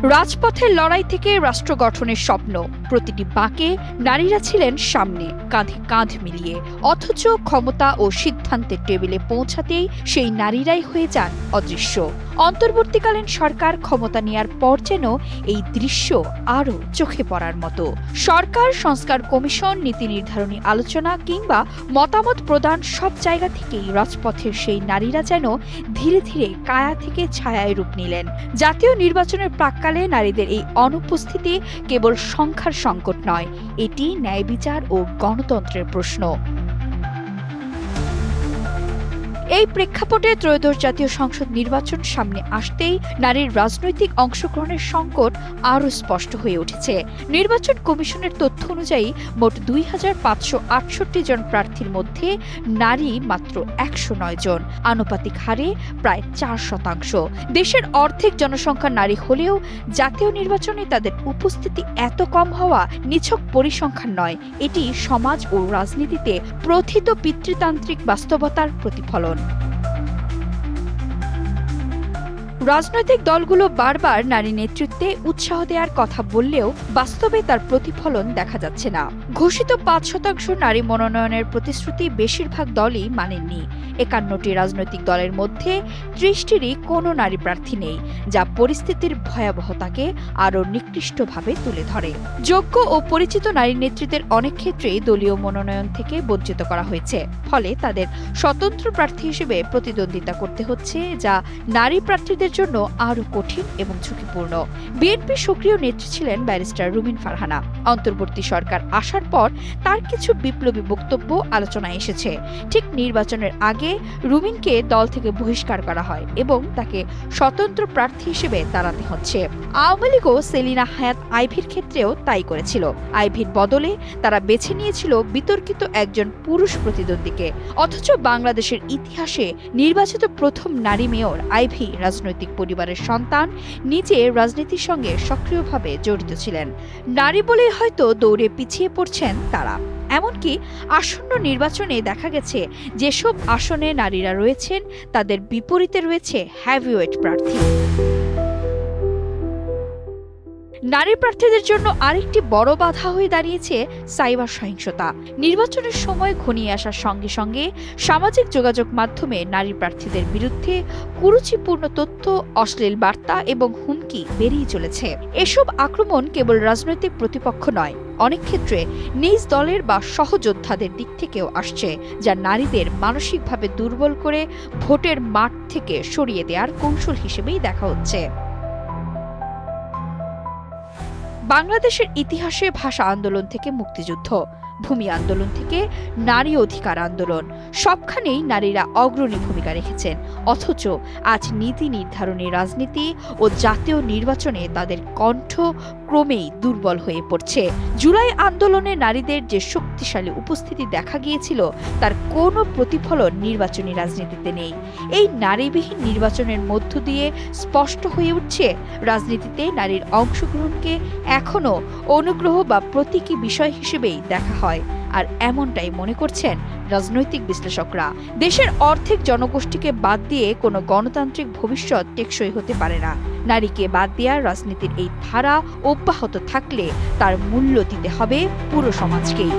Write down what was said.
রাজপথের লড়াই থেকে রাষ্ট্র গঠনের স্বপ্ন, প্রতিটি বাঁকে নারীরা ছিলেন সামনে, কাঁধে কাঁধ মিলিয়ে। অথচ ক্ষমতা ও সিদ্ধান্তের টেবিলে পৌঁছাতেই সেই নারীরাই হয়ে যান অদৃশ্য। অন্তর্বর্তীকালীন সরকার ক্ষমতা নেয়ার পর যেন এই দৃশ্য আরও চোখে পড়ার মতো। সরকার সংস্কার কমিশন, নীতি নির্ধারণী আলোচনা কিংবা মতামত প্রদান, সব জায়গা থেকেই রাজপথের সেই নারীরা যেন ধীরে ধীরে কায়া থেকে ছায়ায় রূপ নিলেন। জাতীয় নির্বাচনের প্রাক্কালে নারীদের এই অনুপস্থিতি কেবল সংখ্যার সংকট নয়, এটি ন্যায় বিচার ও গণতন্ত্রের প্রশ্ন। এই প্রেক্ষাপটে ত্রয়োদশ জাতীয় সংসদ নির্বাচন সামনে আসতেই নারীর রাজনৈতিক অংশগ্রহণের সংকট আরও স্পষ্ট হয়ে উঠেছে। নির্বাচন কমিশনের তথ্য অনুযায়ী মোট ২,৫৬৮ জন প্রার্থীর মধ্যে নারী মাত্র ১০৯ জন, আনুপাতিক হারে প্রায় ৪%। দেশের অর্ধেক জনসংখ্যা নারী হলেও জাতীয় নির্বাচনে তাদের উপস্থিতি এত কম হওয়া নিছক পরিসংখ্যান নয়, এটি সমাজ ও রাজনীতিতে প্রথিত পিতৃতান্ত্রিক বাস্তবতার প্রতিফলন। রাজনৈতিক দলগুলো বারবার নারী নেতৃত্বে উৎসাহ দেওয়ার কথা বললেও বাস্তবে তার প্রতিফলন দেখা যাচ্ছে না। ঘোষিত ৫% নারী মনোনয়নের প্রতিশ্রুতি বেশিরভাগ দলই মানেননি। ৫১টি রাজনৈতিক দলের মধ্যে ৩০টিরই কোনো নারী প্রার্থী নেই, যা পরিস্থিতির ভয়াবহতাকে আরও নিকৃষ্টভাবে তুলে ধরে। যোগ্য ও পরিচিত নারী নেতৃত্বের অনেক ক্ষেত্রেই দলীয় মনোনয়ন থেকে বঞ্চিত করা হয়েছে, ফলে তাদের স্বতন্ত্র প্রার্থী হিসেবে প্রতিদ্বন্দ্বিতা করতে হচ্ছে, যা নারী প্রার্থীদের জন্য আরো কঠিন এবং ঝুঁকিপূর্ণ। বিএনপি সক্রিয় নেত্রী ছিলেন ব্যারিস্টার রুমিন ফারহানা। অন্তর্বর্তী সরকার আসার পর তার কিছু বিপ্লবী বক্তব্য আলোচনায় এসেছে। ঠিক নির্বাচনের আগে রুমিনকে দল থেকে বহিষ্কার করা হয় এবং তাকে স্বতন্ত্র প্রার্থী হিসেবে দাঁড়াতে হচ্ছে। আওয়ামী লীগও সেলিনা হায়াৎ আইভীর ক্ষেত্রেও তাই করেছিল। আইভীর বদলে তারা বেছে নিয়েছিল বিতর্কিত একজন পুরুষ প্রতিদ্বন্দ্বীকে। অথচ বাংলাদেশের ইতিহাসে নির্বাচিত প্রথম নারী মেয়র আইভী রাজনৈতিক পরিবারের সন্তান, নিজে রাজনীতির সঙ্গে সক্রিয়ভাবে জড়িত ছিলেন। নারী বলেই হয়তো দৌড়ে পিছিয়ে পড়ছেন তারা। এমনকি আসন্ন নির্বাচনে দেখা গেছে যেসব আসনে নারীরা রয়েছেন তাদের বিপরীতে রয়েছে হেভিওয়েট প্রার্থী। নারী প্রার্থীদের জন্য আরেকটি বড় বাধা হয়ে দাঁড়িয়েছে সাইবার সহিংসতা। নির্বাচনের সময় ঘনিয়ে আসার সঙ্গে সঙ্গে সামাজিক যোগাযোগ মাধ্যমে নারী প্রার্থীদের বিরুদ্ধে কুরুচিপূর্ণ তথ্য, অশ্লীল বার্তা এবং হুমকি বেরিয়ে চলেছে। এসব আক্রমণ কেবল রাজনৈতিক প্রতিপক্ষ নয়, অনেক ক্ষেত্রে নিজ দলের বা সহযোদ্ধাদের দিক থেকেও আসছে, যা নারীদের মানসিকভাবে দুর্বল করে ভোটের মাঠ থেকে সরিয়ে দেওয়ার কৌশল হিসেবেই দেখা হচ্ছে। বাংলাদেশের ইতিহাসে ভাষা আন্দোলন থেকে মুক্তিযুদ্ধ, ভূমি আন্দোলন থেকে নারী অধিকার আন্দোলন, সবখানেই নারীরা অগ্রণী ভূমিকা রেখেছেন। অথচ আজ নীতি নির্ধারণী রাজনীতি ও জাতীয় নির্বাচনে তাদের কণ্ঠ ক্রমেই দুর্বল হয়ে পড়ছে। জুলাই আন্দোলনে নারীদের যে শক্তিশালী উপস্থিতি দেখা গিয়েছিল, তার কোনো প্রতিফলন নির্বাচনী রাজনীতিতে নেই। এই নারীবিহীন নির্বাচনের মধ্য দিয়ে স্পষ্ট হয়ে উঠছে রাজনীতিতে নারীর অংশগ্রহণকে এখনও অনুগ্রহ বা প্রতীকী বিষয় হিসেবেই দেখা হয়। আর এমনটাই মনে করছেন রাজনৈতিক বিশ্লেষকরা। দেশের অর্ধেক জনগোষ্ঠীকে বাদ দিয়ে কোনো গণতান্ত্রিক ভবিষ্যৎ টেকসই হতে পারে না। নারীকে বাদ দেওয়ার রাজনীতির এই ধারা অব্যাহত থাকলে তার মূল্য দিতে হবে পুরো সমাজকেই।